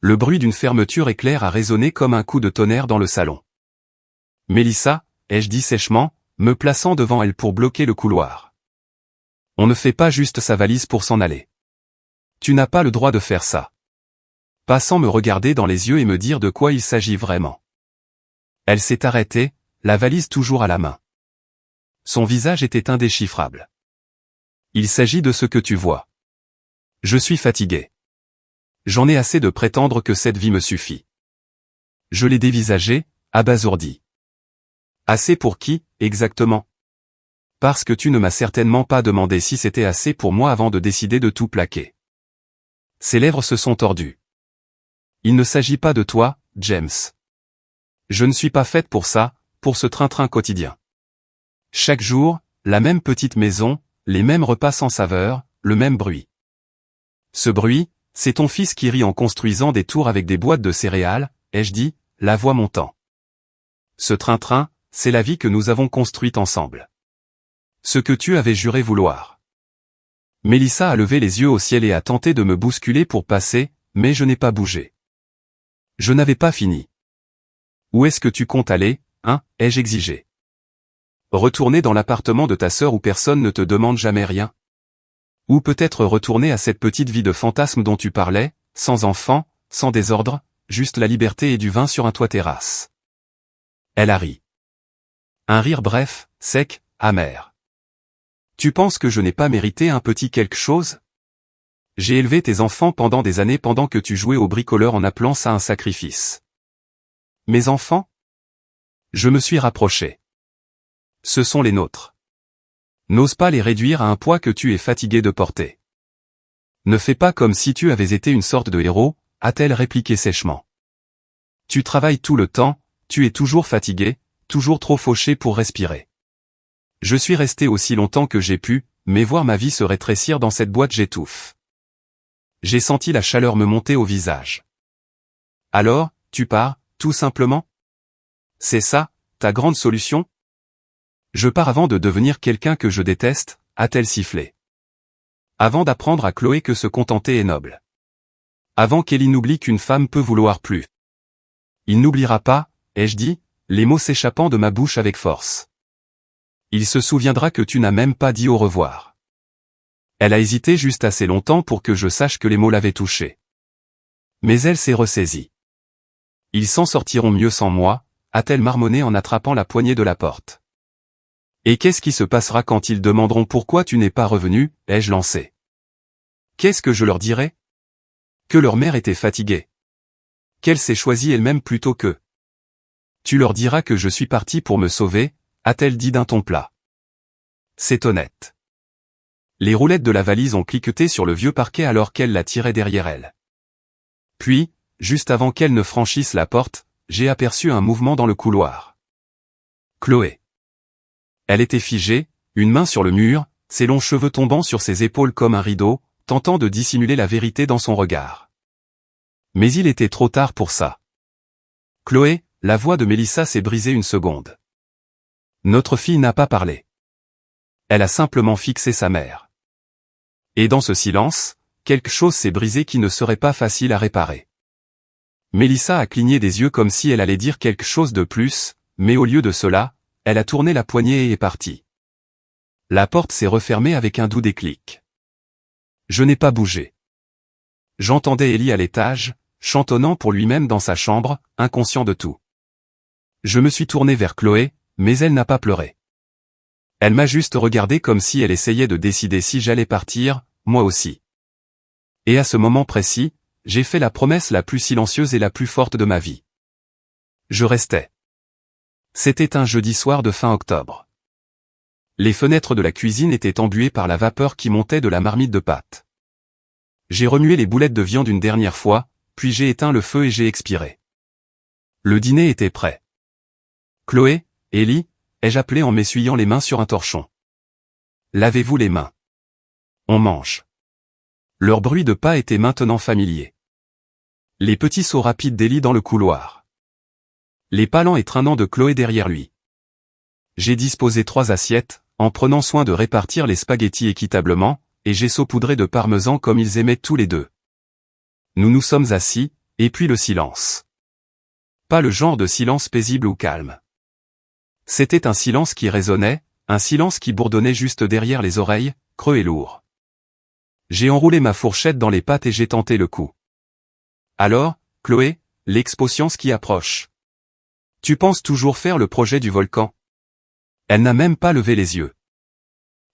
Le bruit d'une fermeture éclair a résonné comme un coup de tonnerre dans le salon. « Mélissa » ai-je dit sèchement, me plaçant devant elle pour bloquer le couloir. « On ne fait pas juste sa valise pour s'en aller. Tu n'as pas le droit de faire ça. » Pas sans me regarder dans les yeux et me dire de quoi il s'agit vraiment. Elle s'est arrêtée, la valise toujours à la main. Son visage était indéchiffrable. « Il s'agit de ce que tu vois. Je suis fatigué. J'en ai assez de prétendre que cette vie me suffit. » Je l'ai dévisagé, abasourdi. « Assez pour qui, exactement ? Parce que tu ne m'as certainement pas demandé si c'était assez pour moi avant de décider de tout plaquer. » Ses lèvres se sont tordues. « Il ne s'agit pas de toi, James. Je ne suis pas faite pour ça, pour ce train-train quotidien. Chaque jour, la même petite maison, les mêmes repas sans saveur, le même bruit. Ce bruit, c'est ton fils qui rit en construisant des tours avec des boîtes de céréales, ai-je dit, la voix montant. Ce train-train, c'est la vie que nous avons construite ensemble. Ce que tu avais juré vouloir. » Mélissa a levé les yeux au ciel et a tenté de me bousculer pour passer, mais je n'ai pas bougé. Je n'avais pas fini. « Où est-ce que tu comptes aller, hein, ai-je exigé. Retourner dans l'appartement de ta sœur où personne ne te demande jamais rien? Ou peut-être retourner à cette petite vie de fantasme dont tu parlais, sans enfant, sans désordre, juste la liberté et du vin sur un toit terrasse. » Elle a ri. Un rire bref, sec, amer. « Tu penses que je n'ai pas mérité un petit quelque chose? J'ai élevé tes enfants pendant des années pendant que tu jouais au bricoleur en appelant ça un sacrifice. Mes enfants? Je me suis rapproché. Ce sont les nôtres. N'ose pas les réduire à un poids que tu es fatigué de porter. Ne fais pas comme si tu avais été une sorte de héros, a-t-elle répliqué sèchement. Tu travailles tout le temps, tu es toujours fatigué, toujours trop fauché pour respirer. Je suis resté aussi longtemps que j'ai pu, mais voir ma vie se rétrécir dans cette boîte j'étouffe. J'ai senti la chaleur me monter au visage. Alors, tu pars, tout simplement? C'est ça, ta grande solution? Je pars avant de devenir quelqu'un que je déteste, a-t-elle sifflé. Avant d'apprendre à Chloé que se contenter est noble. Avant qu'Ellie n'oublie qu'une femme peut vouloir plus. Il n'oubliera pas, ai-je dit, les mots s'échappant de ma bouche avec force. Il se souviendra que tu n'as même pas dit au revoir. Elle a hésité juste assez longtemps pour que je sache que les mots l'avaient touchée. Mais elle s'est ressaisie. Ils s'en sortiront mieux sans moi, a-t-elle marmonné en attrapant la poignée de la porte. Et qu'est-ce qui se passera quand ils demanderont pourquoi tu n'es pas revenu, ai-je lancé. Qu'est-ce que je leur dirai? Que leur mère était fatiguée. Qu'elle s'est choisie elle-même plutôt que. Tu leur diras que je suis parti pour me sauver, a-t-elle dit d'un ton plat. C'est honnête. Les roulettes de la valise ont cliqueté sur le vieux parquet alors qu'elle la tirait derrière elle. Puis, juste avant qu'elle ne franchisse la porte, j'ai aperçu un mouvement dans le couloir. Chloé. Elle était figée, une main sur le mur, ses longs cheveux tombant sur ses épaules comme un rideau, tentant de dissimuler la vérité dans son regard. Mais il était trop tard pour ça. Chloé, la voix de Mélissa s'est brisée une seconde. Notre fille n'a pas parlé. Elle a simplement fixé sa mère. Et dans ce silence, quelque chose s'est brisé qui ne serait pas facile à réparer. Mélissa a cligné des yeux comme si elle allait dire quelque chose de plus, mais au lieu de cela, elle a tourné la poignée et est partie. La porte s'est refermée avec un doux déclic. Je n'ai pas bougé. J'entendais Ellie à l'étage, chantonnant pour lui-même dans sa chambre, inconscient de tout. Je me suis tourné vers Chloé, mais elle n'a pas pleuré. Elle m'a juste regardé comme si elle essayait de décider si j'allais partir, moi aussi. Et à ce moment précis, j'ai fait la promesse la plus silencieuse et la plus forte de ma vie. Je restais. C'était un jeudi soir de fin octobre. Les fenêtres de la cuisine étaient embuées par la vapeur qui montait de la marmite de pâtes. J'ai remué les boulettes de viande une dernière fois, puis j'ai éteint le feu et j'ai expiré. Le dîner était prêt. Chloé, Ellie, ai-je appelé en m'essuyant les mains sur un torchon. Lavez-vous les mains. On mange. Leur bruit de pas était maintenant familier. Les petits sauts rapides d'Ellie dans le couloir. Les pas lents et traînants de Chloé derrière lui. J'ai disposé 3 assiettes, en prenant soin de répartir les spaghettis équitablement, et j'ai saupoudré de parmesan comme ils aimaient tous les deux. Nous nous sommes assis, et puis le silence. Pas le genre de silence paisible ou calme. C'était un silence qui résonnait, un silence qui bourdonnait juste derrière les oreilles, creux et lourd. J'ai enroulé ma fourchette dans les pattes et j'ai tenté le coup. Alors, Chloé, l'exposition qui approche. Tu penses toujours faire le projet du volcan? Elle n'a même pas levé les yeux.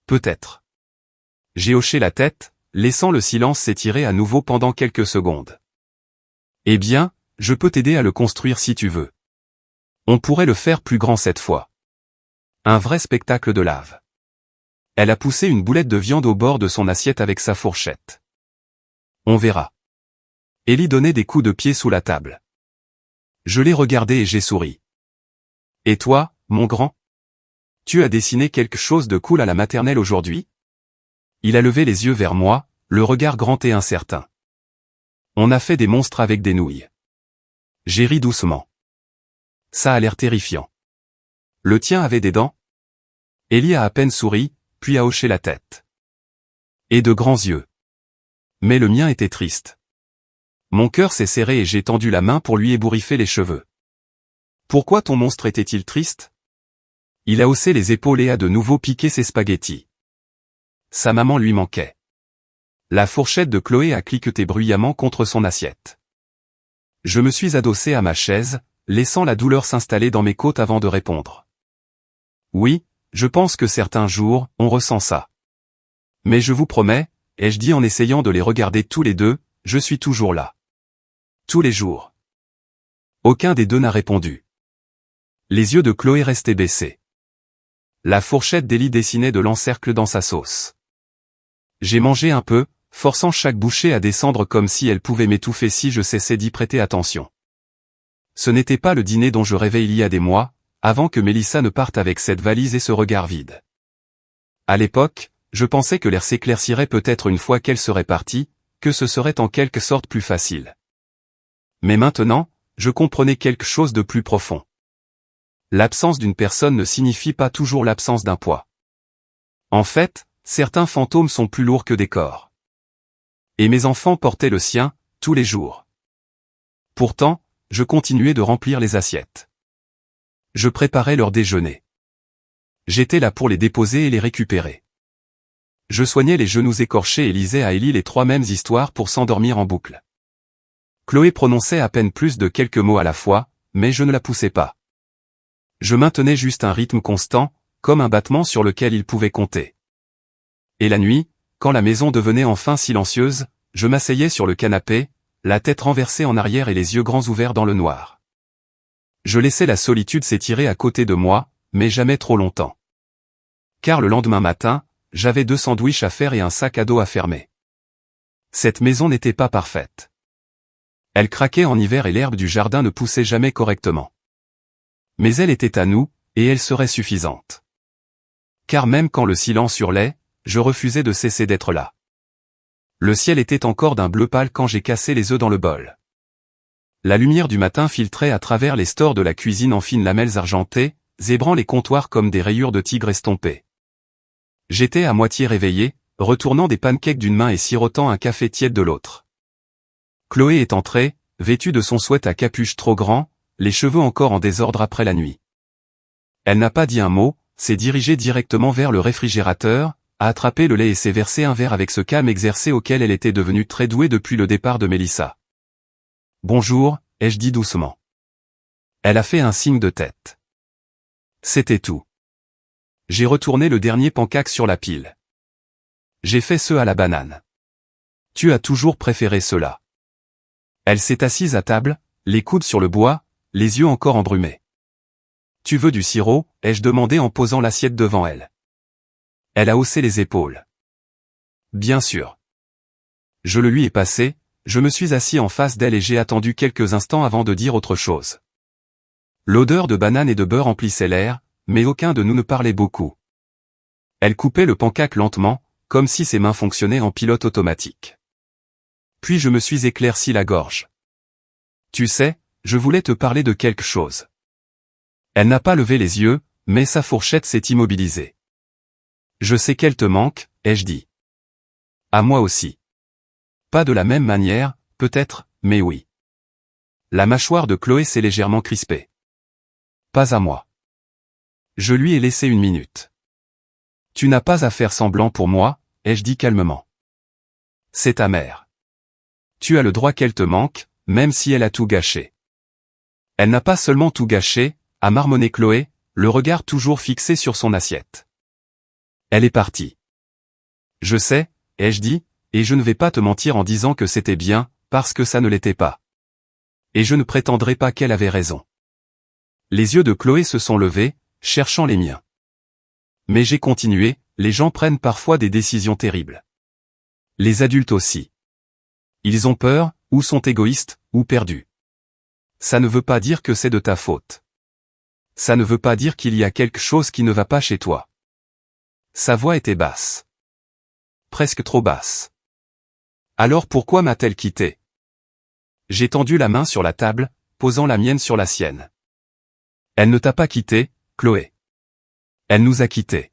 Peut-être. J'ai hoché la tête, laissant le silence s'étirer à nouveau pendant quelques secondes. Eh bien, je peux t'aider à le construire si tu veux. On pourrait le faire plus grand cette fois. Un vrai spectacle de lave. Elle a poussé une boulette de viande au bord de son assiette avec sa fourchette. On verra. Ellie donnait des coups de pied sous la table. Je l'ai regardé et j'ai souri. Et toi, mon grand? Tu as dessiné quelque chose de cool à la maternelle aujourd'hui? Il a levé les yeux vers moi, le regard grand et incertain. On a fait des monstres avec des nouilles. J'ai ri doucement. Ça a l'air terrifiant. Le tien avait des dents? Ellie a à peine souri, puis a hoché la tête. Et de grands yeux. Mais le mien était triste. Mon cœur s'est serré et j'ai tendu la main pour lui ébouriffer les cheveux. Pourquoi ton monstre était-il triste? Il a haussé les épaules et a de nouveau piqué ses spaghettis. Sa maman lui manquait. La fourchette de Chloé a cliqueté bruyamment contre son assiette. Je me suis adossé à ma chaise, laissant la douleur s'installer dans mes côtes avant de répondre. Oui, je pense que certains jours, on ressent ça. Mais je vous promets, ai-je dit en essayant de les regarder tous les deux, je suis toujours là. Tous les jours. Aucun des deux n'a répondu. Les yeux de Chloé restaient baissés. La fourchette d'Ellie dessinait de l'encercle dans sa sauce. J'ai mangé un peu, forçant chaque bouchée à descendre comme si elle pouvait m'étouffer si je cessais d'y prêter attention. Ce n'était pas le dîner dont je rêvais il y a des mois, avant que Mélissa ne parte avec cette valise et ce regard vide. À l'époque, je pensais que l'air s'éclaircirait peut-être une fois qu'elle serait partie, que ce serait en quelque sorte plus facile. Mais maintenant, je comprenais quelque chose de plus profond. L'absence d'une personne ne signifie pas toujours l'absence d'un poids. En fait, certains fantômes sont plus lourds que des corps. Et mes enfants portaient le sien, tous les jours. Pourtant, je continuais de remplir les assiettes. Je préparais leur déjeuner. J'étais là pour les déposer et les récupérer. Je soignais les genoux écorchés et lisais à Ellie les 3 mêmes histoires pour s'endormir en boucle. Chloé prononçait à peine plus de quelques mots à la fois, mais je ne la poussais pas. Je maintenais juste un rythme constant, comme un battement sur lequel il pouvait compter. Et la nuit, quand la maison devenait enfin silencieuse, je m'asseyais sur le canapé, la tête renversée en arrière et les yeux grands ouverts dans le noir. Je laissais la solitude s'étirer à côté de moi, mais jamais trop longtemps. Car le lendemain matin, j'avais 2 sandwichs à faire et un sac à dos à fermer. Cette maison n'était pas parfaite. Elle craquait en hiver et l'herbe du jardin ne poussait jamais correctement. Mais elle était à nous, et elle serait suffisante. Car même quand le silence hurlait, je refusais de cesser d'être là. Le ciel était encore d'un bleu pâle quand j'ai cassé les œufs dans le bol. La lumière du matin filtrait à travers les stores de la cuisine en fines lamelles argentées, zébrant les comptoirs comme des rayures de tigre estompés. J'étais à moitié réveillé, retournant des pancakes d'une main et sirotant un café tiède de l'autre. Chloé est entrée, vêtue de son sweat à capuche trop grand, les cheveux encore en désordre après la nuit. Elle n'a pas dit un mot, s'est dirigée directement vers le réfrigérateur, a attrapé le lait et s'est versé un verre avec ce calme exercé auquel elle était devenue très douée depuis le départ de Mélissa. « Bonjour », ai-je dit doucement. Elle a fait un signe de tête. C'était tout. J'ai retourné le dernier pancake sur la pile. J'ai fait ceux à la banane. Tu as toujours préféré ceux-là. Elle s'est assise à table, les coudes sur le bois, les yeux encore embrumés. Tu veux du sirop, ai-je demandé en posant l'assiette devant elle. Elle a haussé les épaules. Bien sûr. Je le lui ai passé, je me suis assis en face d'elle et j'ai attendu quelques instants avant de dire autre chose. L'odeur de banane et de beurre emplissait l'air, mais aucun de nous ne parlait beaucoup. Elle coupait le pancake lentement, comme si ses mains fonctionnaient en pilote automatique. Puis je me suis éclairci la gorge. Tu sais, je voulais te parler de quelque chose. Elle n'a pas levé les yeux, mais sa fourchette s'est immobilisée. Je sais qu'elle te manque, ai-je dit. À moi aussi. Pas de la même manière, peut-être, mais oui. La mâchoire de Chloé s'est légèrement crispée. Pas à moi. Je lui ai laissé 1 minute. Tu n'as pas à faire semblant pour moi, ai-je dit calmement. C'est ta mère. Tu as le droit qu'elle te manque, même si elle a tout gâché. Elle n'a pas seulement tout gâché, a marmonné Chloé, le regard toujours fixé sur son assiette. Elle est partie. Je sais, ai-je dit, et je ne vais pas te mentir en disant que c'était bien, parce que ça ne l'était pas. Et je ne prétendrai pas qu'elle avait raison. Les yeux de Chloé se sont levés, cherchant les miens. Mais j'ai continué, les gens prennent parfois des décisions terribles. Les adultes aussi. Ils ont peur, ou sont égoïstes, ou perdus. Ça ne veut pas dire que c'est de ta faute. Ça ne veut pas dire qu'il y a quelque chose qui ne va pas chez toi. Sa voix était basse. Presque trop basse. Alors pourquoi m'a-t-elle quitté? J'ai tendu la main sur la table, posant la mienne sur la sienne. Elle ne t'a pas quitté, Chloé. Elle nous a quittés.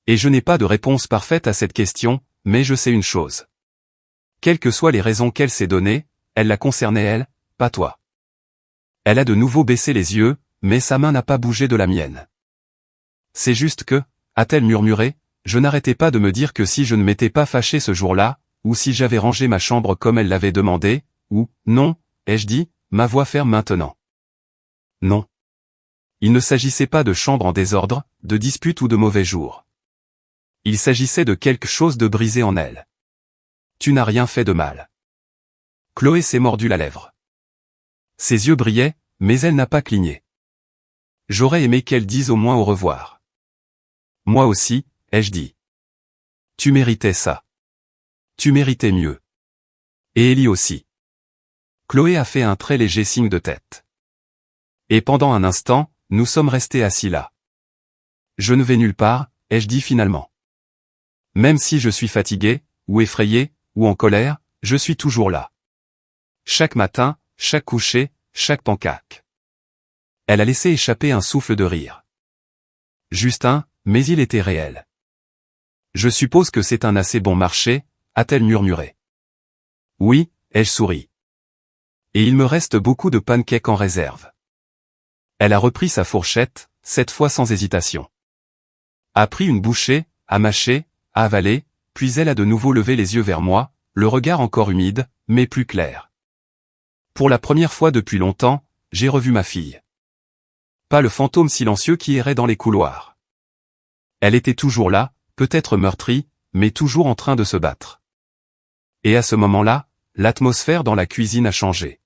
Et je n'ai pas de réponse parfaite à cette question, mais je sais une chose. Quelles que soient les raisons qu'elle s'est données, elle la concernait elle, pas toi. Elle a de nouveau baissé les yeux, mais sa main n'a pas bougé de la mienne. C'est juste que, a-t-elle murmuré, je n'arrêtais pas de me dire que si je ne m'étais pas fâché ce jour-là, ou si j'avais rangé ma chambre comme elle l'avait demandé, ou, non, ai-je dit, ma voix ferme maintenant. Non. Il ne s'agissait pas de chambre en désordre, de dispute ou de mauvais jour. Il s'agissait de quelque chose de brisé en elle. Tu n'as rien fait de mal. Chloé s'est mordu la lèvre. Ses yeux brillaient, mais elle n'a pas cligné. J'aurais aimé qu'elle dise au moins au revoir. Moi aussi, ai-je dit. Tu méritais ça. Tu méritais mieux. Et Ellie aussi. Chloé a fait un très léger signe de tête. Et pendant un instant, nous sommes restés assis là. Je ne vais nulle part, ai-je dit finalement. Même si je suis fatigué, ou effrayé, ou en colère, je suis toujours là. Chaque matin, chaque coucher, chaque pancaque. Elle a laissé échapper un souffle de rire. Juste un, mais il était réel. Je suppose que c'est un assez bon marché, a-t-elle murmuré. Oui, ai-je souri. Et il me reste beaucoup de pancakes en réserve. Elle a repris sa fourchette, cette fois sans hésitation. A pris une bouchée, a mâché, a avalé, puis elle a de nouveau levé les yeux vers moi, le regard encore humide, mais plus clair. Pour la première fois depuis longtemps, j'ai revu ma fille. Pas le fantôme silencieux qui errait dans les couloirs. Elle était toujours là, peut-être meurtrie, mais toujours en train de se battre. Et à ce moment-là, l'atmosphère dans la cuisine a changé.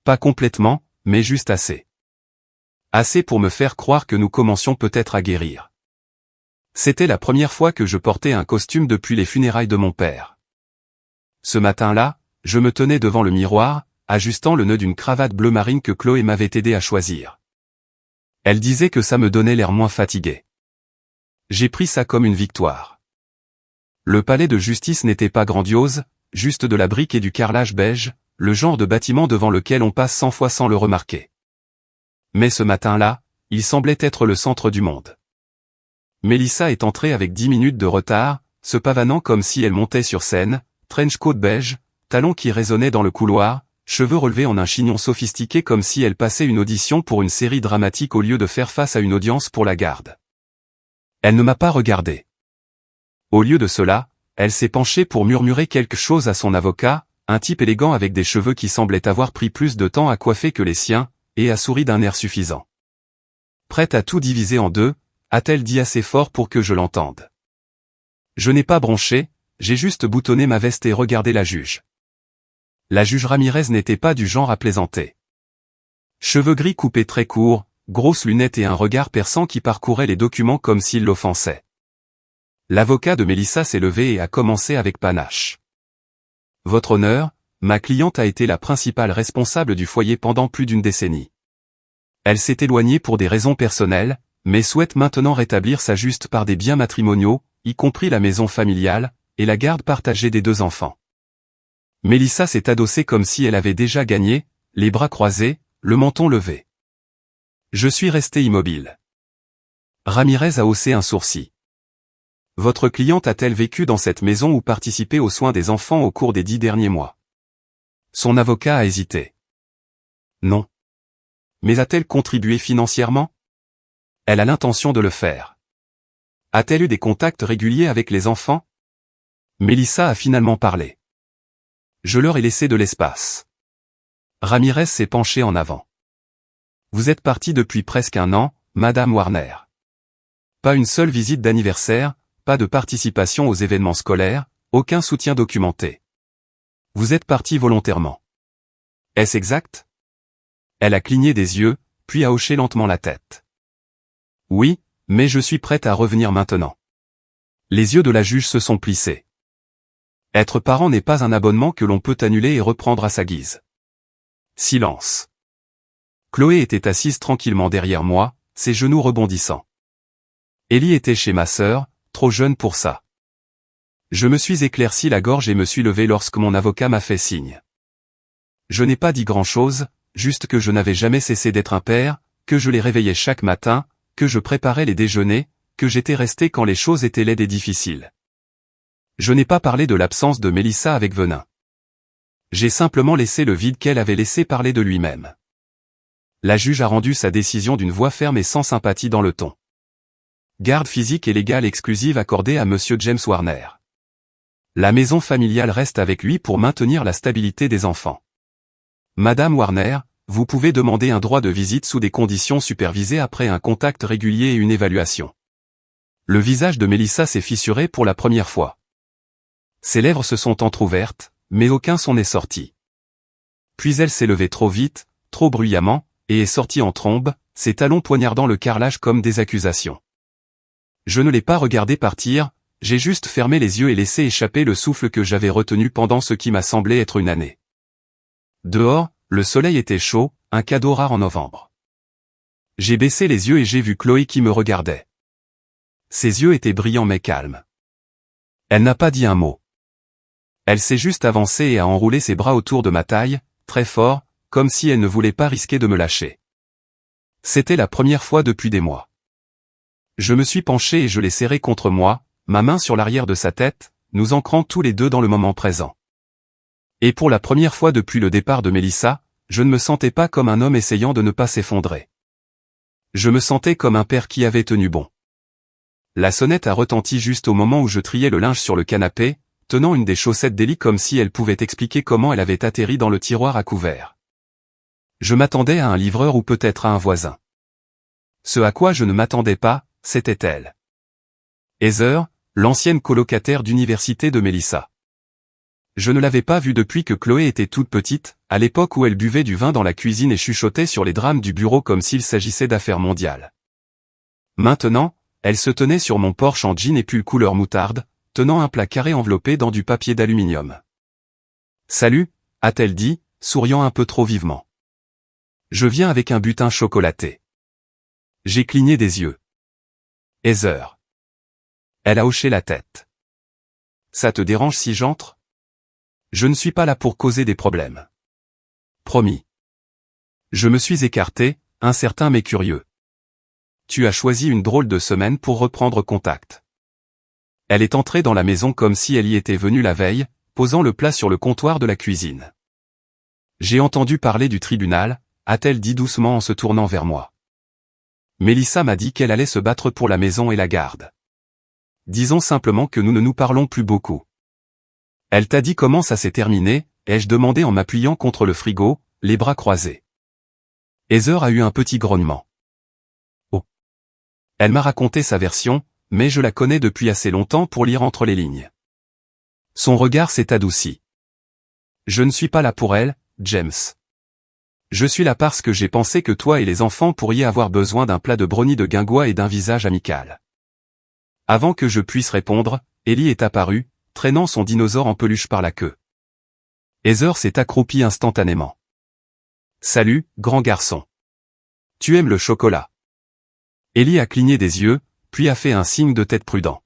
Pas complètement, mais juste assez. Assez pour me faire croire que nous commencions peut-être à guérir. C'était la première fois que je portais un costume depuis les funérailles de mon père. Ce matin-là, je me tenais devant le miroir, ajustant le nœud d'une cravate bleu marine que Chloé m'avait aidé à choisir. Elle disait que ça me donnait l'air moins fatigué. J'ai pris ça comme une victoire. Le palais de justice n'était pas grandiose, juste de la brique et du carrelage beige, le genre de bâtiment devant lequel on passe 100 fois sans le remarquer. Mais ce matin-là, il semblait être le centre du monde. Mélissa est entrée avec 10 minutes de retard, se pavanant comme si elle montait sur scène, trench-coat beige, talons qui résonnaient dans le couloir, cheveux relevés en un chignon sophistiqué comme si elle passait une audition pour une série dramatique au lieu de faire face à une audience pour la garde. Elle ne m'a pas regardé. Au lieu de cela, elle s'est penchée pour murmurer quelque chose à son avocat, un type élégant avec des cheveux qui semblaient avoir pris plus de temps à coiffer que les siens, et a souri d'un air suffisant. Prête à tout diviser en deux, a-t-elle dit assez fort pour que je l'entende. Je n'ai pas bronché, j'ai juste boutonné ma veste et regardé la juge. La juge Ramirez n'était pas du genre à plaisanter. Cheveux gris coupés très courts, grosses lunettes et un regard perçant qui parcourait les documents comme s'il l'offensait. L'avocat de Mélissa s'est levé et a commencé avec panache. Votre honneur, ma cliente a été la principale responsable du foyer pendant plus d'une décennie. Elle s'est éloignée pour des raisons personnelles, mais souhaite maintenant rétablir sa juste part des biens matrimoniaux, y compris la maison familiale, et la garde partagée des 2 enfants. Mélissa s'est adossée comme si elle avait déjà gagné, les bras croisés, le menton levé. Je suis resté immobile. Ramirez a haussé un sourcil. Votre cliente a-t-elle vécu dans cette maison ou participé aux soins des enfants au cours des 10 derniers mois? Son avocat a hésité. Non. Mais a-t-elle contribué financièrement? Elle a l'intention de le faire. A-t-elle eu des contacts réguliers avec les enfants? Mélissa a finalement parlé. Je leur ai laissé de l'espace. Ramirez s'est penché en avant. Vous êtes partie depuis presque un an, Madame Warner. Pas une seule visite d'anniversaire, pas de participation aux événements scolaires, aucun soutien documenté. Vous êtes partie volontairement. Est-ce exact? Elle a cligné des yeux, puis a hoché lentement la tête. Oui, mais je suis prête à revenir maintenant. Les yeux de la juge se sont plissés. Être parent n'est pas un abonnement que l'on peut annuler et reprendre à sa guise. Silence. Chloé était assise tranquillement derrière moi, ses genoux rebondissant. Ellie était chez ma sœur, trop jeune pour ça. Je me suis éclairci la gorge et me suis levé lorsque mon avocat m'a fait signe. Je n'ai pas dit grand-chose, juste que je n'avais jamais cessé d'être un père, que je les réveillais chaque matin, que je préparais les déjeuners, que j'étais resté quand les choses étaient laides et difficiles. Je n'ai pas parlé de l'absence de Mélissa avec venin. J'ai simplement laissé le vide qu'elle avait laissé parler de lui-même. La juge a rendu sa décision d'une voix ferme et sans sympathie dans le ton. Garde physique et légale exclusive accordée à Monsieur James Warner. La maison familiale reste avec lui pour maintenir la stabilité des enfants. Madame Warner, vous pouvez demander un droit de visite sous des conditions supervisées après un contact régulier et une évaluation. Le visage de Mélissa s'est fissuré pour la première fois. Ses lèvres se sont entr'ouvertes, mais aucun son n'est sorti. Puis elle s'est levée trop vite, trop bruyamment, et est sortie en trombe, ses talons poignardant le carrelage comme des accusations. Je ne l'ai pas regardé partir, j'ai juste fermé les yeux et laissé échapper le souffle que j'avais retenu pendant ce qui m'a semblé être une année. Dehors, le soleil était chaud, un cadeau rare en novembre. J'ai baissé les yeux et j'ai vu Chloé qui me regardait. Ses yeux étaient brillants mais calmes. Elle n'a pas dit un mot. Elle s'est juste avancée et a enroulé ses bras autour de ma taille, très fort, comme si elle ne voulait pas risquer de me lâcher. C'était la première fois depuis des mois. Je me suis penché et je l'ai serré contre moi, ma main sur l'arrière de sa tête, nous ancrant tous les deux dans le moment présent. Et pour la première fois depuis le départ de Mélissa, je ne me sentais pas comme un homme essayant de ne pas s'effondrer. Je me sentais comme un père qui avait tenu bon. La sonnette a retenti juste au moment où je triais le linge sur le canapé, tenant une des chaussettes d'Ellie comme si elle pouvait expliquer comment elle avait atterri dans le tiroir à couvert. Je m'attendais à un livreur ou peut-être à un voisin. Ce à quoi je ne m'attendais pas, c'était elle. Heather, l'ancienne colocataire d'université de Mélissa. Je ne l'avais pas vue depuis que Chloé était toute petite, à l'époque où elle buvait du vin dans la cuisine et chuchotait sur les drames du bureau comme s'il s'agissait d'affaires mondiales. Maintenant, elle se tenait sur mon porche en jean et pull couleur moutarde, tenant un plat carré enveloppé dans du papier d'aluminium. « Salut », a-t-elle dit, souriant un peu trop vivement. « Je viens avec un butin chocolaté. » J'ai cligné des yeux. « Heather. » Elle a hoché la tête. « Ça te dérange si j'entre ? Je ne suis pas là pour causer des problèmes. » Promis. Je me suis écarté, incertain mais curieux. « Tu as choisi une drôle de semaine pour reprendre contact. » Elle est entrée dans la maison comme si elle y était venue la veille, posant le plat sur le comptoir de la cuisine. « J'ai entendu parler du tribunal », a-t-elle dit doucement en se tournant vers moi. Mélissa m'a dit qu'elle allait se battre pour la maison et la garde. Disons simplement que nous ne nous parlons plus beaucoup. Elle t'a dit comment ça s'est terminé, ai-je demandé en m'appuyant contre le frigo, les bras croisés. Heather a eu un petit grognement. Oh. Elle m'a raconté sa version, mais je la connais depuis assez longtemps pour lire entre les lignes. Son regard s'est adouci. Je ne suis pas là pour elle, James. Je suis là parce que j'ai pensé que toi et les enfants pourriez avoir besoin d'un plat de brownie de guingois et d'un visage amical. Avant que je puisse répondre, Ellie est apparue, traînant son dinosaure en peluche par la queue. Heather s'est accroupie instantanément. « Salut, grand garçon. Tu aimes le chocolat ?» Ellie a cligné des yeux, puis a fait un signe de tête prudent.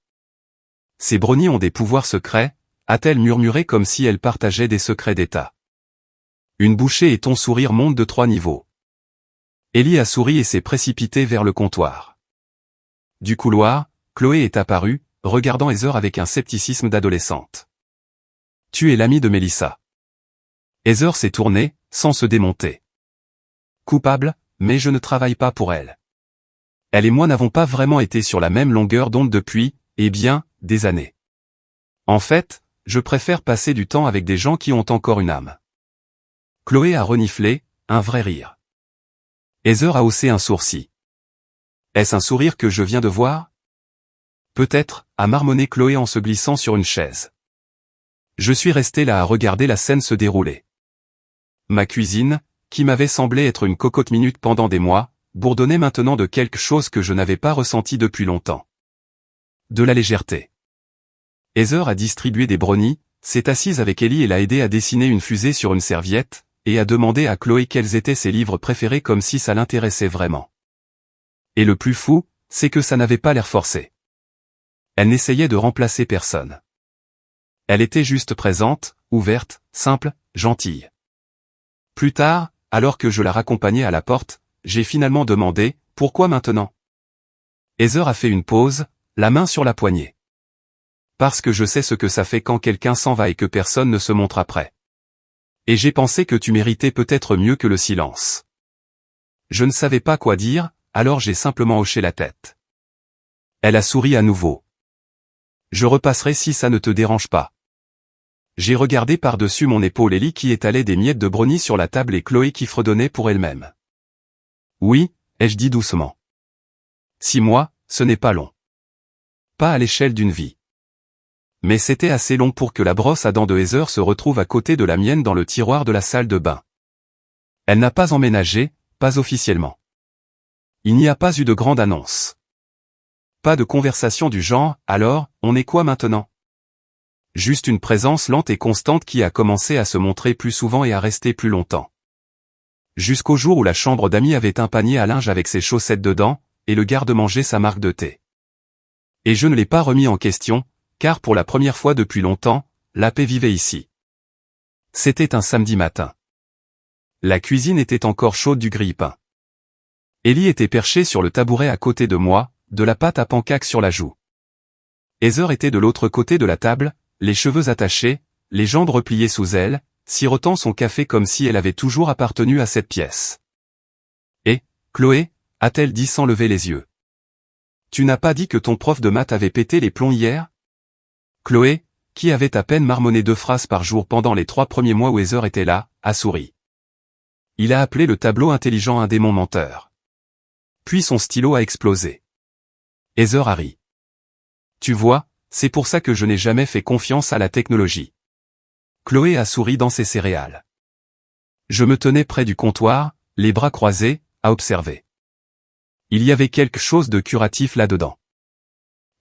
« Ces brownies ont des pouvoirs secrets », a-t-elle murmuré comme si elle partageait des secrets d'État. Une bouchée et ton sourire monte de 3 niveaux. Ellie a souri et s'est précipitée vers le comptoir. Du couloir, Chloé est apparue, regardant Heather avec un scepticisme d'adolescente. « Tu es l'ami de Mélissa. » Heather s'est tournée, sans se démonter. Coupable, mais je ne travaille pas pour elle. Elle et moi n'avons pas vraiment été sur la même longueur d'onde depuis, eh bien, des années. En fait, je préfère passer du temps avec des gens qui ont encore une âme. Chloé a reniflé, un vrai rire. Heather a haussé un sourcil. Est-ce un sourire que je viens de voir? Peut-être, a marmonné Chloé en se glissant sur une chaise. Je suis resté là à regarder la scène se dérouler. Ma cuisine, qui m'avait semblé être une cocotte minute pendant des mois, bourdonnait maintenant de quelque chose que je n'avais pas ressenti depuis longtemps. De la légèreté. Heather a distribué des brownies, s'est assise avec Ellie et l'a aidé à dessiner une fusée sur une serviette, et a demandé à Chloé quels étaient ses livres préférés comme si ça l'intéressait vraiment. Et le plus fou, c'est que ça n'avait pas l'air forcé. Elle n'essayait de remplacer personne. Elle était juste présente, ouverte, simple, gentille. Plus tard, alors que je la raccompagnais à la porte, j'ai finalement demandé « Pourquoi maintenant ?» Heather a fait une pause, la main sur la poignée. Parce que je sais ce que ça fait quand quelqu'un s'en va et que personne ne se montre après. Et j'ai pensé que tu méritais peut-être mieux que le silence. Je ne savais pas quoi dire, alors j'ai simplement hoché la tête. Elle a souri à nouveau. Je repasserai si ça ne te dérange pas. J'ai regardé par-dessus mon épaule Ellie qui étalait des miettes de brownie sur la table et Chloé qui fredonnait pour elle-même. Oui, ai-je dit doucement. 6 mois, ce n'est pas long. Pas à l'échelle d'une vie. Mais c'était assez long pour que la brosse à dents de Heather se retrouve à côté de la mienne dans le tiroir de la salle de bain. Elle n'a pas emménagé, pas officiellement. Il n'y a pas eu de grande annonce. Pas de conversation du genre, alors, on est quoi maintenant? Juste une présence lente et constante qui a commencé à se montrer plus souvent et à rester plus longtemps. Jusqu'au jour où la chambre d'amis avait un panier à linge avec ses chaussettes dedans, et le garde-manger sa marque de thé. Et je ne l'ai pas remis en question, car pour la première fois depuis longtemps, la paix vivait ici. C'était un samedi matin. La cuisine était encore chaude du grille-pain. Ellie était perchée sur le tabouret à côté de moi, de la pâte à pancakes sur la joue. Heather était de l'autre côté de la table, les cheveux attachés, les jambes repliées sous elle, sirotant son café comme si elle avait toujours appartenu à cette pièce. Et, Chloé, a-t-elle dit sans lever les yeux. Tu n'as pas dit que ton prof de maths avait pété les plombs hier? Chloé, qui avait à peine marmonné 2 phrases par jour pendant les 3 premiers mois où Heather était là, a souri. Il a appelé le tableau intelligent un démon menteur. Puis son stylo a explosé. Heather a ri. Tu vois, c'est pour ça que je n'ai jamais fait confiance à la technologie. Chloé a souri dans ses céréales. Je me tenais près du comptoir, les bras croisés, à observer. Il y avait quelque chose de curatif là-dedans.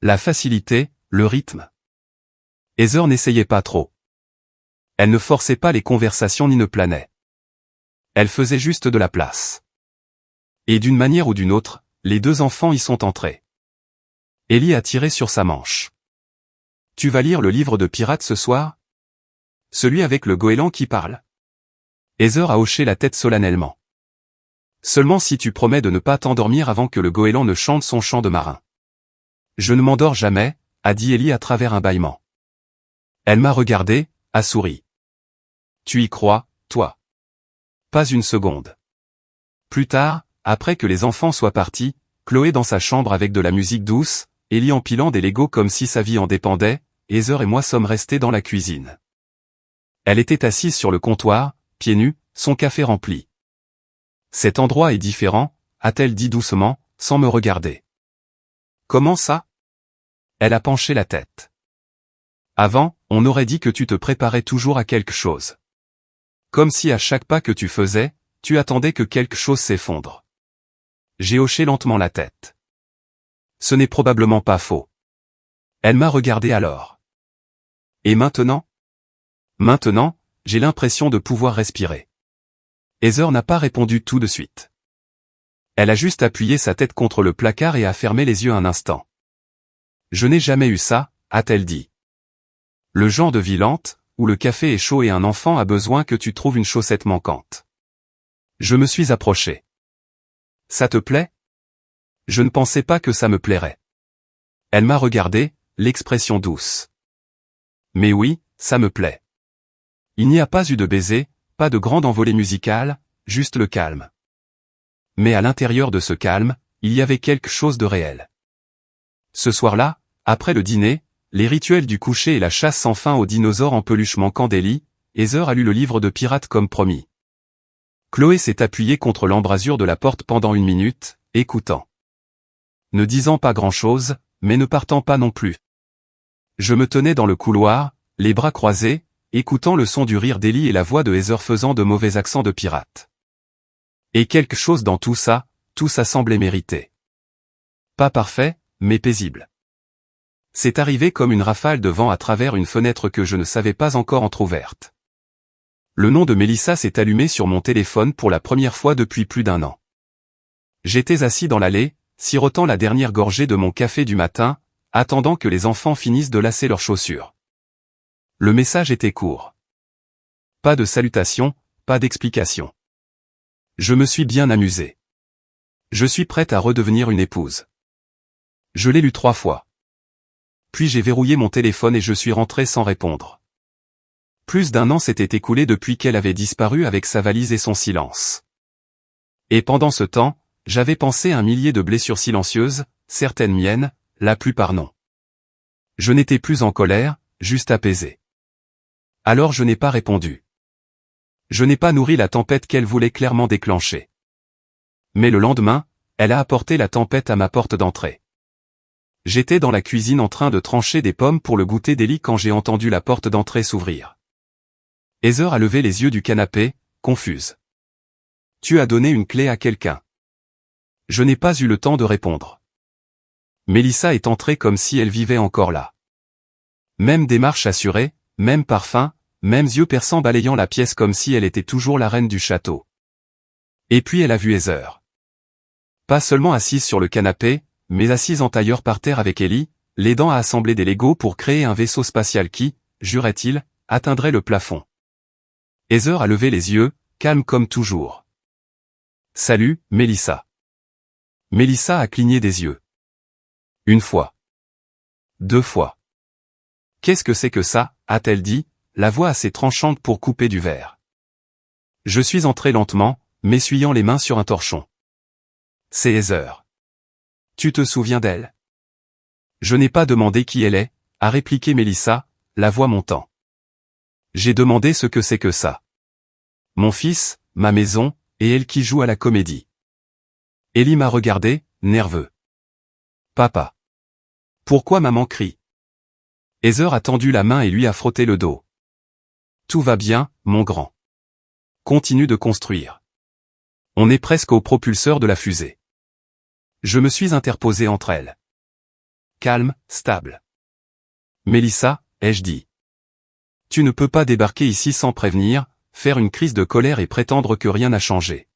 La facilité, le rythme. Heather n'essayait pas trop. Elle ne forçait pas les conversations ni ne planait. Elle faisait juste de la place. Et d'une manière ou d'une autre, les 2 enfants y sont entrés. Ellie a tiré sur sa manche. Tu vas lire le livre de pirates ce soir? Celui avec le goéland qui parle? Heather a hoché la tête solennellement. Seulement si tu promets de ne pas t'endormir avant que le goéland ne chante son chant de marin. Je ne m'endors jamais, a dit Ellie à travers un bâillement. Elle m'a regardé, a souri. Tu y crois, toi? Pas une seconde. Plus tard, après que les enfants soient partis, Chloé dans sa chambre avec de la musique douce, Ellie empilant des Legos comme si sa vie en dépendait, Heather et moi sommes restés dans la cuisine. Elle était assise sur le comptoir, pieds nus, son café rempli. Cet endroit est différent, a-t-elle dit doucement, sans me regarder. Comment ça? Elle a penché la tête. Avant, on aurait dit que tu te préparais toujours à quelque chose. Comme si à chaque pas que tu faisais, tu attendais que quelque chose s'effondre. J'ai hoché lentement la tête. Ce n'est probablement pas faux. Elle m'a regardé alors. Et maintenant? Maintenant, j'ai l'impression de pouvoir respirer. Heather n'a pas répondu tout de suite. Elle a juste appuyé sa tête contre le placard et a fermé les yeux un instant. Je n'ai jamais eu ça, a-t-elle dit. Le genre de vie lente, où le café est chaud et un enfant a besoin que tu trouves une chaussette manquante. Je me suis approché. Ça te plaît? Je ne pensais pas que ça me plairait. Elle m'a regardé, l'expression douce. Mais oui, ça me plaît. Il n'y a pas eu de baiser, pas de grande envolée musicale, juste le calme. mais à l'intérieur de ce calme, il y avait quelque chose de réel. Ce soir-là, après le dîner, les rituels du coucher et la chasse sans fin aux dinosaures en peluche manquant d'Ellie, Heather a lu le livre de pirates comme promis. Chloé s'est appuyée contre l'embrasure de la porte pendant 1 minute, écoutant. Ne disant pas grand-chose, mais ne partant pas non plus. Je me tenais dans le couloir, les bras croisés, écoutant le son du rire d'Ellie et la voix de Heather faisant de mauvais accents de pirate. Et quelque chose dans tout ça semblait mérité. Pas parfait, mais paisible. C'est arrivé comme une rafale de vent à travers une fenêtre que je ne savais pas encore entr'ouverte. Le nom de Mélissa s'est allumé sur mon téléphone pour la première fois depuis plus d'1 an. J'étais assis dans l'allée, sirotant la dernière gorgée de mon café du matin, attendant que les enfants finissent de lasser leurs chaussures. Le message était court. Pas de salutation, pas d'explication. Je me suis bien amusé. Je suis prête à redevenir une épouse. Je l'ai lu 3 fois. Puis j'ai verrouillé mon téléphone et je suis rentré sans répondre. Plus d'1 an s'était écoulé depuis qu'elle avait disparu avec sa valise et son silence. Et pendant ce temps, j'avais pensé à 1 millier de blessures silencieuses, certaines miennes, la plupart non. Je n'étais plus en colère, juste apaisé. Alors je n'ai pas répondu. Je n'ai pas nourri la tempête qu'elle voulait clairement déclencher. Mais le lendemain, elle a apporté la tempête à ma porte d'entrée. J'étais dans la cuisine en train de trancher des pommes pour le goûter d'Ellie quand j'ai entendu la porte d'entrée s'ouvrir. Heather a levé les yeux du canapé, confuse. Tu as donné une clé à quelqu'un. Je n'ai pas eu le temps de répondre. Mélissa est entrée comme si elle vivait encore là. Même démarche assurée, même parfum, mêmes yeux perçants balayant la pièce comme si elle était toujours la reine du château. Et puis elle a vu Heather. Pas seulement assise sur le canapé, mais assise en tailleur par terre avec Ellie, l'aidant à assembler des Legos pour créer un vaisseau spatial qui, jurait-il, atteindrait le plafond. Heather a levé les yeux, calme comme toujours. Salut, Mélissa. Mélissa a cligné des yeux. 1 fois. 2 fois. Qu'est-ce que c'est que ça, a-t-elle dit, la voix assez tranchante pour couper du verre. Je suis entré lentement, m'essuyant les mains sur un torchon. C'est Heather. Tu te souviens d'elle? Je n'ai pas demandé qui elle est, a répliqué Mélissa, la voix montant. J'ai demandé ce que c'est que ça. Mon fils, ma maison, et elle qui joue à la comédie. Ellie m'a regardé, nerveux. Papa. Pourquoi maman crie? Heather a tendu la main et lui a frotté le dos. Tout va bien, mon grand. Continue de construire. On est presque au propulseur de la fusée. Je me suis interposé entre elles. Calme, stable. Mélissa, ai-je dit. Tu ne peux pas débarquer ici sans prévenir, faire une crise de colère et prétendre que rien n'a changé.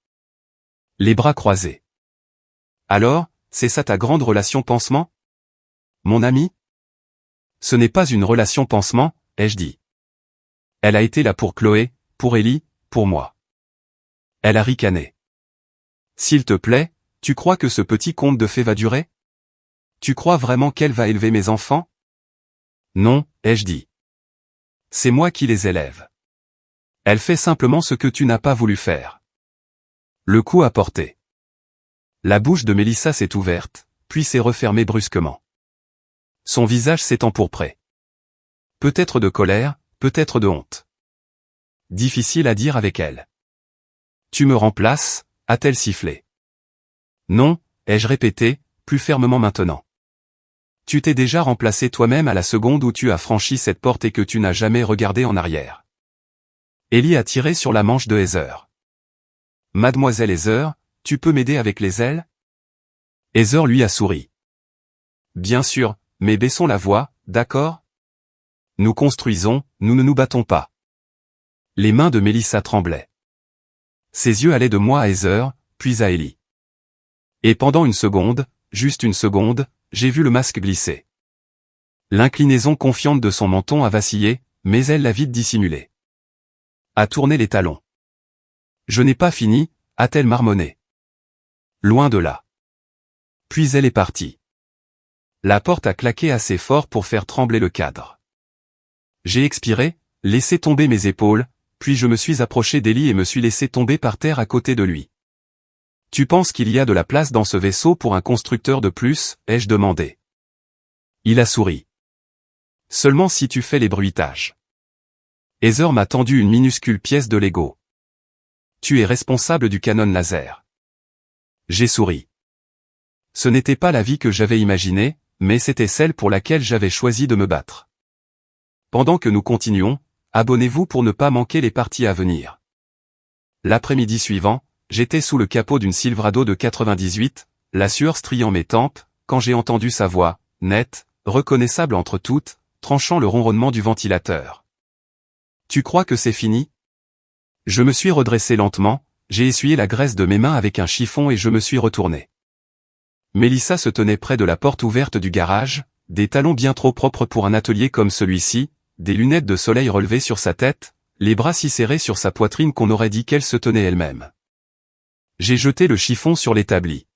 Les bras croisés. Alors, c'est ça ta grande relation pansement? Mon ami? Ce n'est pas une relation pansement, ai-je dit. Elle a été là pour Chloé, pour Ellie, pour moi. Elle a ricané. S'il te plaît, tu crois que ce petit conte de fées va durer? Tu crois vraiment qu'elle va élever mes enfants? Non, ai-je dit. C'est moi qui les élève. Elle fait simplement ce que tu n'as pas voulu faire. Le coup a porté. La bouche de Mélissa s'est ouverte, puis s'est refermée brusquement. Son visage s'est empourpré. Peut-être de colère, peut-être de honte. Difficile à dire avec elle. Tu me remplaces, a-t-elle sifflé. Non, ai-je répété, plus fermement maintenant. Tu t'es déjà remplacé toi-même à la seconde où tu as franchi cette porte et que tu n'as jamais regardé en arrière. Ellie a tiré sur la manche de Heather. Mademoiselle Heather, tu peux m'aider avec les ailes? Heather lui a souri. Bien sûr, mais baissons la voix, d'accord? Nous construisons, nous ne nous battons pas. Les mains de Mélissa tremblaient. Ses yeux allaient de moi à Heather, puis à Ellie. Et pendant 1 seconde, juste 1 seconde, j'ai vu le masque glisser. L'inclinaison confiante de son menton a vacillé, mais elle l'a vite dissimulé. A tourné les talons. Je n'ai pas fini, a-t-elle marmonné. Loin de là. Puis elle est partie. La porte a claqué assez fort pour faire trembler le cadre. J'ai expiré, laissé tomber mes épaules, puis je me suis approché d'Ellie et me suis laissé tomber par terre à côté de lui. Tu penses qu'il y a de la place dans ce vaisseau pour un constructeur de plus, ai-je demandé. Il a souri. Seulement si tu fais les bruitages. Heather m'a tendu une minuscule pièce de Lego. Tu es responsable du canon laser. J'ai souri. Ce n'était pas la vie que j'avais imaginée, mais c'était celle pour laquelle j'avais choisi de me battre. Pendant que nous continuons, abonnez-vous pour ne pas manquer les parties à venir. L'après-midi suivant, j'étais sous le capot d'une Silverado de 98, la sueur striant mes tempes, quand j'ai entendu sa voix, nette, reconnaissable entre toutes, tranchant le ronronnement du ventilateur. Tu crois que c'est fini? Je me suis redressé lentement, j'ai essuyé la graisse de mes mains avec un chiffon et je me suis retourné. Mélissa se tenait près de la porte ouverte du garage, des talons bien trop propres pour un atelier comme celui-ci, des lunettes de soleil relevées sur sa tête, les bras si serrés sur sa poitrine qu'on aurait dit qu'elle se tenait elle-même. J'ai jeté le chiffon sur l'établi.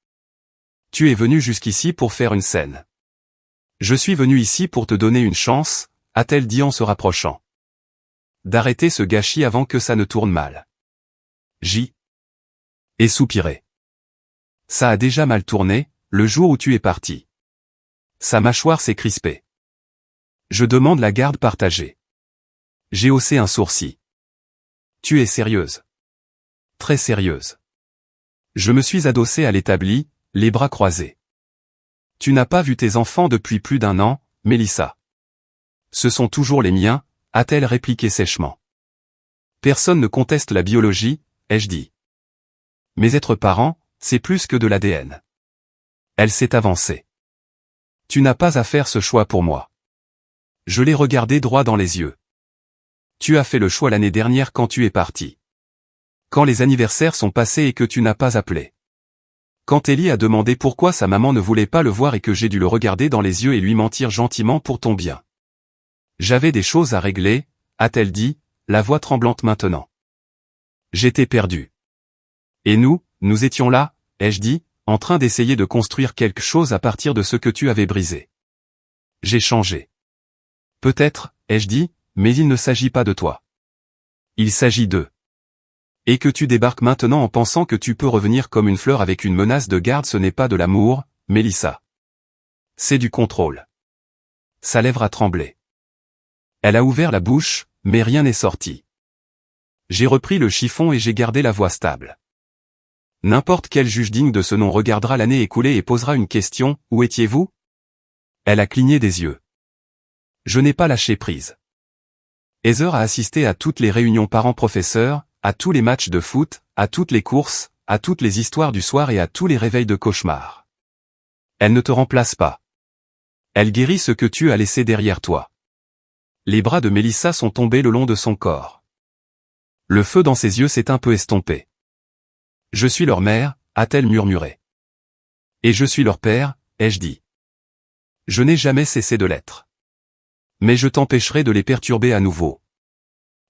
Tu es venu jusqu'ici pour faire une scène. Je suis venu ici pour te donner une chance, a-t-elle dit en se rapprochant. D'arrêter ce gâchis avant que ça ne tourne mal. Et soupiré. Ça a déjà mal tourné, le jour où tu es parti. Sa mâchoire s'est crispée. Je demande la garde partagée. J'ai haussé un sourcil. Tu es sérieuse. Très sérieuse. Je me suis adossé à l'établi, les bras croisés. Tu n'as pas vu tes enfants depuis plus d'1 an, Mélissa. Ce sont toujours les miens, a-t-elle répliqué sèchement. Personne ne conteste la biologie, ai-je dit. Mais être parent, c'est plus que de l'ADN. Elle s'est avancée. Tu n'as pas à faire ce choix pour moi. Je l'ai regardé droit dans les yeux. Tu as fait le choix l'année dernière quand tu es parti. Quand les anniversaires sont passés et que tu n'as pas appelé. Quand Ellie a demandé pourquoi sa maman ne voulait pas le voir et que j'ai dû le regarder dans les yeux et lui mentir gentiment pour ton bien. J'avais des choses à régler, a-t-elle dit, la voix tremblante maintenant. J'étais perdu. Et nous étions là, ai-je dit, en train d'essayer de construire quelque chose à partir de ce que tu avais brisé. J'ai changé. Peut-être, ai-je dit, mais il ne s'agit pas de toi. Il s'agit d'eux. Et que tu débarques maintenant en pensant que tu peux revenir comme une fleur avec une menace de garde, ce n'est pas de l'amour, Mélissa. C'est du contrôle. Sa lèvre a tremblé. Elle a ouvert la bouche, mais rien n'est sorti. J'ai repris le chiffon et j'ai gardé la voix stable. N'importe quel juge digne de ce nom regardera l'année écoulée et posera une question, où étiez-vous? Elle a cligné des yeux. Je n'ai pas lâché prise. Heather a assisté à toutes les réunions parents-professeurs, à tous les matchs de foot, à toutes les courses, à toutes les histoires du soir et à tous les réveils de cauchemar. Elle ne te remplace pas. Elle guérit ce que tu as laissé derrière toi. Les bras de Mélissa sont tombés le long de son corps. Le feu dans ses yeux s'est un peu estompé. Je suis leur mère, a-t-elle murmuré. Et je suis leur père, ai-je dit. Je n'ai jamais cessé de l'être. Mais je t'empêcherai de les perturber à nouveau.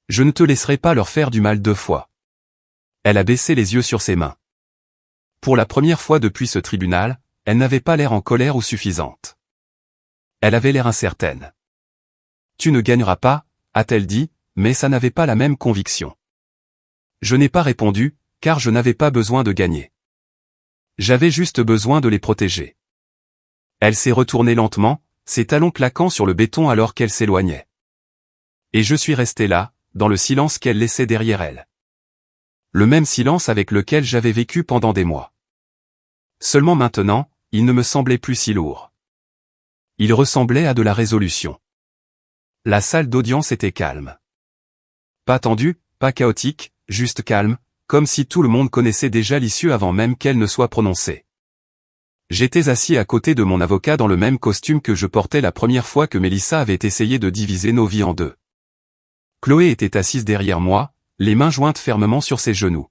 Je ne te laisserai pas leur faire du mal 2 fois. Elle a baissé les yeux sur ses mains. Pour la première fois depuis ce tribunal, elle n'avait pas l'air en colère ou suffisante. Elle avait l'air incertaine. Tu ne gagneras pas, a-t-elle dit, mais ça n'avait pas la même conviction. Je n'ai pas répondu, car je n'avais pas besoin de gagner. J'avais juste besoin de les protéger. Elle s'est retournée lentement, ses talons claquant sur le béton alors qu'elle s'éloignait. Et je suis resté là, dans le silence qu'elle laissait derrière elle. Le même silence avec lequel j'avais vécu pendant des mois. Seulement maintenant, il ne me semblait plus si lourd. Il ressemblait à de la résolution. La salle d'audience était calme. Pas tendue, pas chaotique, juste calme, comme si tout le monde connaissait déjà l'issue avant même qu'elle ne soit prononcée. J'étais assis à côté de mon avocat dans le même costume que je portais la première fois que Mélissa avait essayé de diviser nos vies en 2. Chloé était assise derrière moi, les mains jointes fermement sur ses genoux.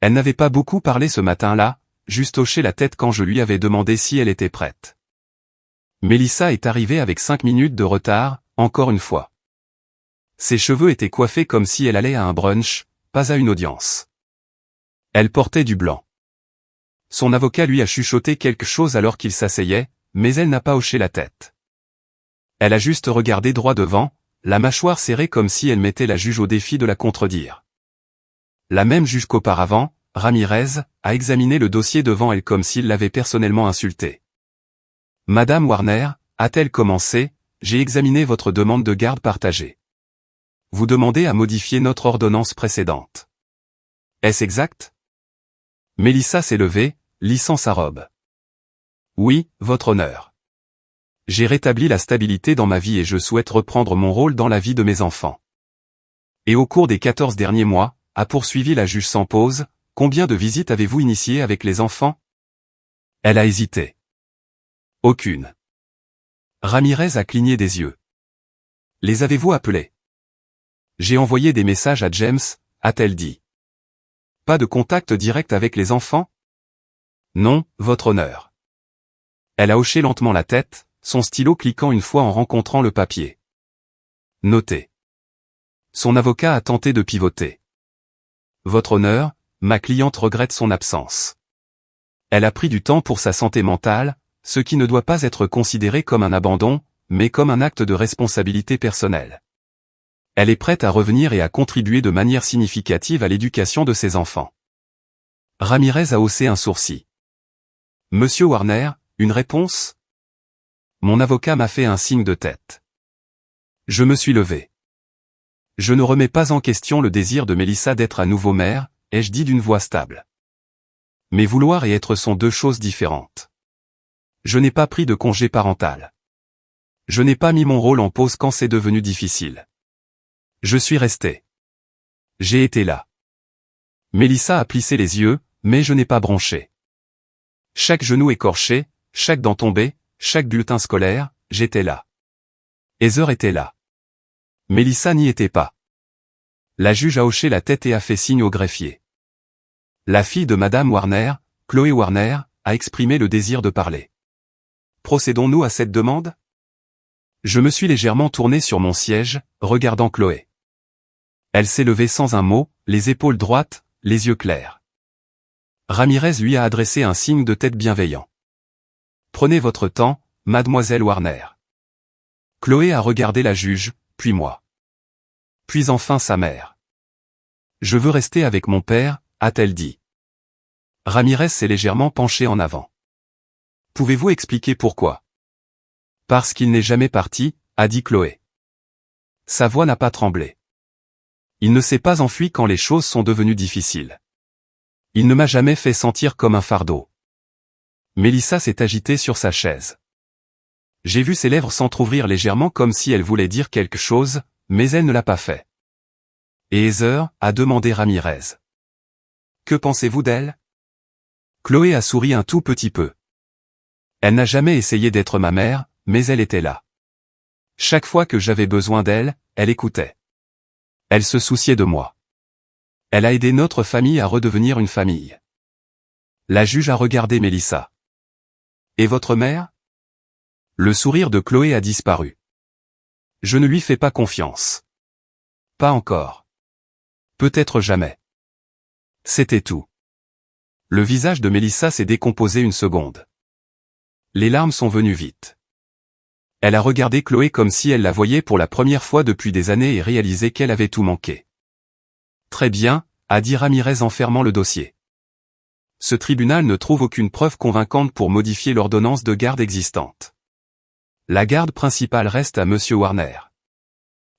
Elle n'avait pas beaucoup parlé ce matin-là, juste hoché la tête quand je lui avais demandé si elle était prête. Mélissa est arrivée avec 5 minutes de retard, encore une fois. Ses cheveux étaient coiffés comme si elle allait à un brunch, pas à une audience. Elle portait du blanc. Son avocat lui a chuchoté quelque chose alors qu'il s'asseyait, mais elle n'a pas hoché la tête. Elle a juste regardé droit devant, la mâchoire serrée comme si elle mettait la juge au défi de la contredire. La même juge qu'auparavant, Ramirez, a examiné le dossier devant elle comme s'il l'avait personnellement insultée. Madame Warner, a-t-elle commencé, j'ai examiné votre demande de garde partagée. Vous demandez à modifier notre ordonnance précédente. Est-ce exact? Mélissa s'est levée, lissant sa robe. Oui, votre honneur. J'ai rétabli la stabilité dans ma vie et je souhaite reprendre mon rôle dans la vie de mes enfants. Et au cours des 14 derniers mois, a poursuivi la juge sans pause, combien de visites avez-vous initiées avec les enfants? Elle a hésité. Aucune. Ramirez a cligné des yeux. Les avez-vous appelés? J'ai envoyé des messages à James, a-t-elle dit. Pas de contact direct avec les enfants? Non, votre honneur. Elle a hoché lentement la tête, son stylo cliquant une fois en rencontrant le papier. Notez. Son avocat a tenté de pivoter. Votre honneur, ma cliente regrette son absence. Elle a pris du temps pour sa santé mentale, ce qui ne doit pas être considéré comme un abandon, mais comme un acte de responsabilité personnelle. Elle est prête à revenir et à contribuer de manière significative à l'éducation de ses enfants. Ramirez a haussé un sourcil. Monsieur Warner, une réponse? Mon avocat m'a fait un signe de tête. Je me suis levé. Je ne remets pas en question le désir de Mélissa d'être à nouveau mère, ai-je dit d'une voix stable. Mais vouloir et être sont deux choses différentes. Je n'ai pas pris de congé parental. Je n'ai pas mis mon rôle en pause quand c'est devenu difficile. Je suis resté. J'ai été là. Mélissa a plissé les yeux, mais je n'ai pas bronché. Chaque genou écorché, chaque dent tombée, chaque bulletin scolaire, j'étais là. Heather était là. Mélissa n'y était pas. La juge a hoché la tête et a fait signe au greffier. La fille de Madame Warner, Chloé Warner, a exprimé le désir de parler. Procédons-nous à cette demande? Je me suis légèrement tourné sur mon siège, regardant Chloé. Elle s'est levée sans un mot, les épaules droites, les yeux clairs. Ramirez lui a adressé un signe de tête bienveillant. Prenez votre temps, mademoiselle Warner. Chloé a regardé la juge, puis moi. Puis enfin sa mère. Je veux rester avec mon père, a-t-elle dit. Ramirez s'est légèrement penché en avant. Pouvez-vous expliquer pourquoi? Parce qu'il n'est jamais parti, a dit Chloé. Sa voix n'a pas tremblé. Il ne s'est pas enfui quand les choses sont devenues difficiles. Il ne m'a jamais fait sentir comme un fardeau. Mélissa s'est agitée sur sa chaise. J'ai vu ses lèvres s'entr'ouvrir légèrement comme si elle voulait dire quelque chose, mais elle ne l'a pas fait. Et Heather, a demandé Ramirez. Que pensez-vous d'elle? Chloé a souri un tout petit peu. Elle n'a jamais essayé d'être ma mère, mais elle était là. Chaque fois que j'avais besoin d'elle, elle écoutait. Elle se souciait de moi. Elle a aidé notre famille à redevenir une famille. La juge a regardé Mélissa. Et votre mère? Le sourire de Chloé a disparu. Je ne lui fais pas confiance. Pas encore. Peut-être jamais. C'était tout. Le visage de Mélissa s'est décomposé une seconde. Les larmes sont venues vite. Elle a regardé Chloé comme si elle la voyait pour la première fois depuis des années et réalisé qu'elle avait tout manqué. Très bien, a dit Ramirez en fermant le dossier. Ce tribunal ne trouve aucune preuve convaincante pour modifier l'ordonnance de garde existante. La garde principale reste à Monsieur Warner.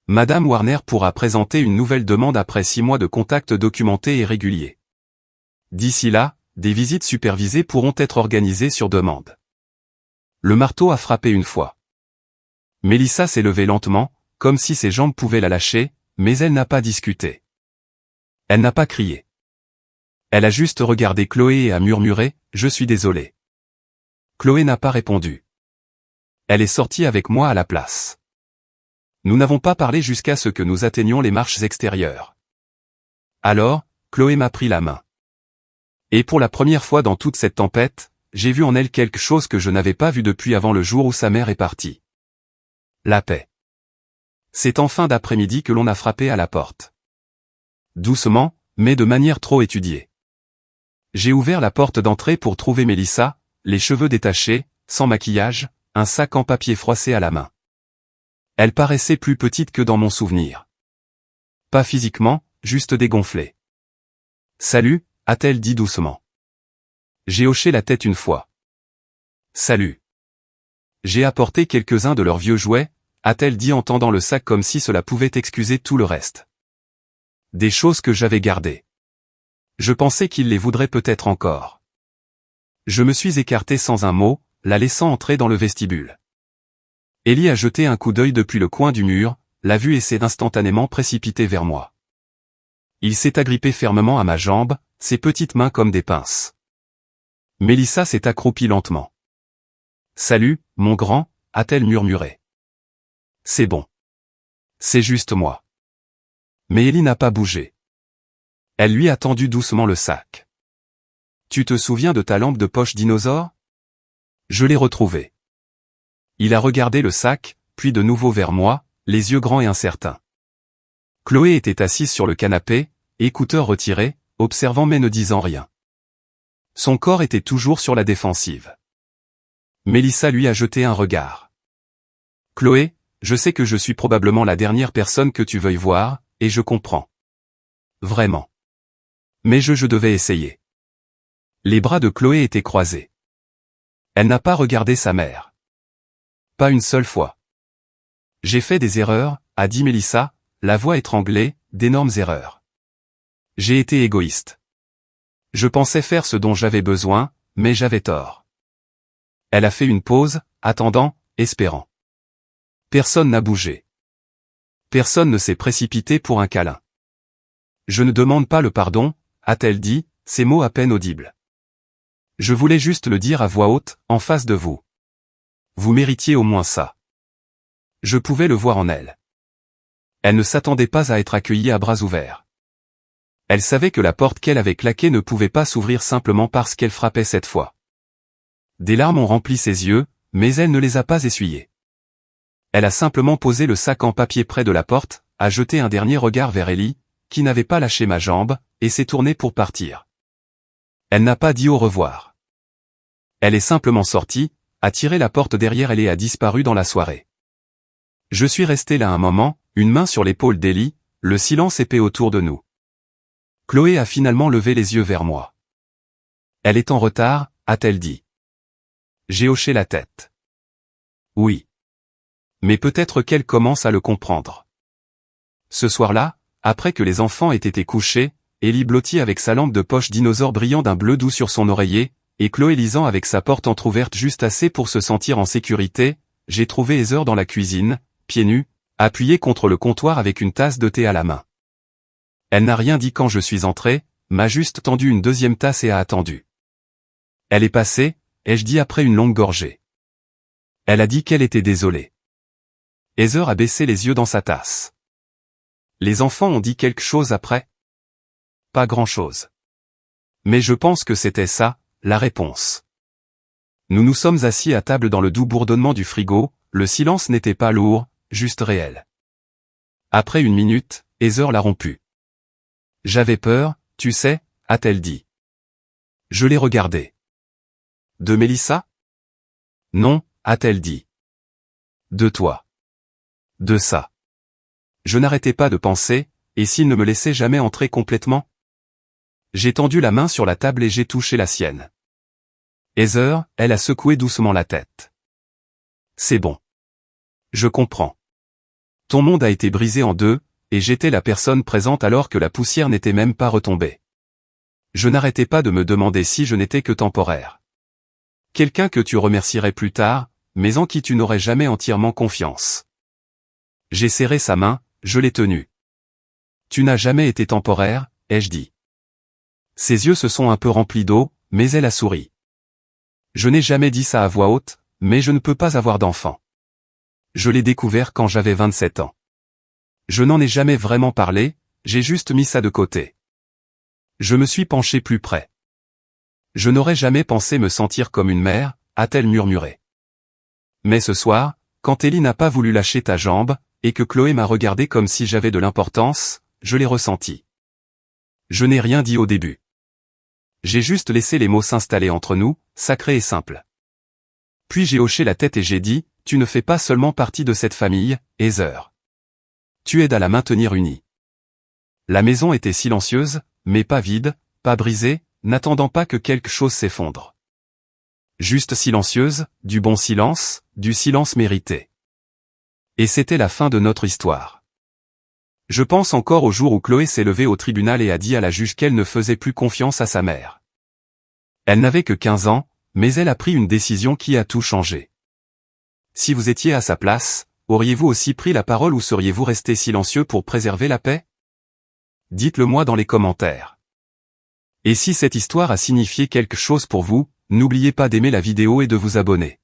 Madame Warner pourra présenter une nouvelle demande après 6 mois de contact documenté et régulier. D'ici là, des visites supervisées pourront être organisées sur demande. Le marteau a frappé une fois. Mélissa s'est levée lentement, comme si ses jambes pouvaient la lâcher, mais elle n'a pas discuté. Elle n'a pas crié. Elle a juste regardé Chloé et a murmuré « Je suis désolée ». Chloé n'a pas répondu. Elle est sortie avec moi à la place. Nous n'avons pas parlé jusqu'à ce que nous atteignions les marches extérieures. Alors, Chloé m'a pris la main. Et pour la première fois dans toute cette tempête, j'ai vu en elle quelque chose que je n'avais pas vu depuis avant le jour où sa mère est partie. La paix. C'est en fin d'après-midi que l'on a frappé à la porte. Doucement, mais de manière trop étudiée. J'ai ouvert la porte d'entrée pour trouver Mélissa, les cheveux détachés, sans maquillage, un sac en papier froissé à la main. Elle paraissait plus petite que dans mon souvenir. Pas physiquement, juste dégonflée. « Salut », a-t-elle dit doucement. J'ai hoché la tête une fois. Salut. J'ai apporté quelques-uns de leurs vieux jouets, a-t-elle dit en tendant le sac comme si cela pouvait excuser tout le reste. Des choses que j'avais gardées. Je pensais qu'il les voudrait peut-être encore. Je me suis écarté sans un mot, la laissant entrer dans le vestibule. Ellie a jeté un coup d'œil depuis le coin du mur, l'a vue et s'est instantanément précipité vers moi. Il s'est agrippé fermement à ma jambe, ses petites mains comme des pinces. Mélissa s'est accroupie lentement. « Salut, mon grand », a-t-elle murmuré. « C'est bon. C'est juste moi. » Mais Ellie n'a pas bougé. Elle lui a tendu doucement le sac. « Tu te souviens de ta lampe de poche dinosaure ? Je l'ai retrouvée. » Il a regardé le sac, puis de nouveau vers moi, les yeux grands et incertains. Chloé était assise sur le canapé, écouteurs retirés, observant mais ne disant rien. Son corps était toujours sur la défensive. Mélissa lui a jeté un regard. « Chloé, je sais que je suis probablement la dernière personne que tu veuilles voir, et je comprends. Vraiment. Mais je devais essayer. » Les bras de Chloé étaient croisés. Elle n'a pas regardé sa mère. Pas une seule fois. « J'ai fait des erreurs », a dit Mélissa, la voix étranglée, d'énormes erreurs. J'ai été égoïste. Je pensais faire ce dont j'avais besoin, mais j'avais tort. Elle a fait une pause, attendant, espérant. Personne n'a bougé. Personne ne s'est précipité pour un câlin. Je ne demande pas le pardon, a-t-elle dit, ces mots à peine audibles. Je voulais juste le dire à voix haute, en face de vous. Vous méritiez au moins ça. Je pouvais le voir en elle. Elle ne s'attendait pas à être accueillie à bras ouverts. Elle savait que la porte qu'elle avait claquée ne pouvait pas s'ouvrir simplement parce qu'elle frappait cette fois. Des larmes ont rempli ses yeux, mais elle ne les a pas essuyées. Elle a simplement posé le sac en papier près de la porte, a jeté un dernier regard vers Ellie, qui n'avait pas lâché ma jambe, et s'est tournée pour partir. Elle n'a pas dit au revoir. Elle est simplement sortie, a tiré la porte derrière elle et a disparu dans la soirée. Je suis resté là un moment, une main sur l'épaule d'Ellie, le silence épais autour de nous. Chloé a finalement levé les yeux vers moi. Elle est en retard, a-t-elle dit. J'ai hoché la tête. Oui. Mais peut-être qu'elle commence à le comprendre. Ce soir-là, après que les enfants aient été couchés, Ellie blottit avec sa lampe de poche dinosaure brillant d'un bleu doux sur son oreiller, et Chloé lisant avec sa porte entr'ouverte juste assez pour se sentir en sécurité, j'ai trouvé Heather dans la cuisine, pieds nus, appuyée contre le comptoir avec une tasse de thé à la main. Elle n'a rien dit quand je suis entré, m'a juste tendu une deuxième tasse et a attendu. Elle est passée, ai-je dit après une longue gorgée. Elle a dit qu'elle était désolée. Heather a baissé les yeux dans sa tasse. Les enfants ont dit quelque chose après ? Pas grand-chose. Mais je pense que c'était ça, la réponse. Nous nous sommes assis à table dans le doux bourdonnement du frigo, le silence n'était pas lourd, juste réel. Après une minute, Heather l'a rompu. J'avais peur, tu sais, a-t-elle dit. Je l'ai regardé. De Mélissa ? Non, a-t-elle dit. De toi. De ça. Je n'arrêtais pas de penser, et s'il ne me laissait jamais entrer complètement ? J'ai tendu la main sur la table et j'ai touché la sienne. Heather, elle a secoué doucement la tête. C'est bon. Je comprends. Ton monde a été brisé en deux, et j'étais la personne présente alors que la poussière n'était même pas retombée. Je n'arrêtais pas de me demander si je n'étais que temporaire. Quelqu'un que tu remercierais plus tard, mais en qui tu n'aurais jamais entièrement confiance. J'ai serré sa main, je l'ai tenue. Tu n'as jamais été temporaire, ai-je dit. Ses yeux se sont un peu remplis d'eau, mais elle a souri. Je n'ai jamais dit ça à voix haute, mais je ne peux pas avoir d'enfant. Je l'ai découvert quand j'avais 27 ans. Je n'en ai jamais vraiment parlé, j'ai juste mis ça de côté. Je me suis penché plus près. Je n'aurais jamais pensé me sentir comme une mère, a-t-elle murmuré. Mais ce soir, quand Ellie n'a pas voulu lâcher ta jambe, et que Chloé m'a regardé comme si j'avais de l'importance, je l'ai ressenti. Je n'ai rien dit au début. J'ai juste laissé les mots s'installer entre nous, sacrés et simples. Puis j'ai hoché la tête et j'ai dit, tu ne fais pas seulement partie de cette famille, Heather. Tu aides à la maintenir unie. La maison était silencieuse, mais pas vide, pas brisée, n'attendant pas que quelque chose s'effondre. Juste silencieuse, du bon silence, du silence mérité. Et c'était la fin de notre histoire. Je pense encore au jour où Chloé s'est levée au tribunal et a dit à la juge qu'elle ne faisait plus confiance à sa mère. Elle n'avait que 15 ans, mais elle a pris une décision qui a tout changé. Si vous étiez à sa place, auriez-vous aussi pris la parole ou seriez-vous resté silencieux pour préserver la paix? Dites-le moi dans les commentaires. Et si cette histoire a signifié quelque chose pour vous, n'oubliez pas d'aimer la vidéo et de vous abonner.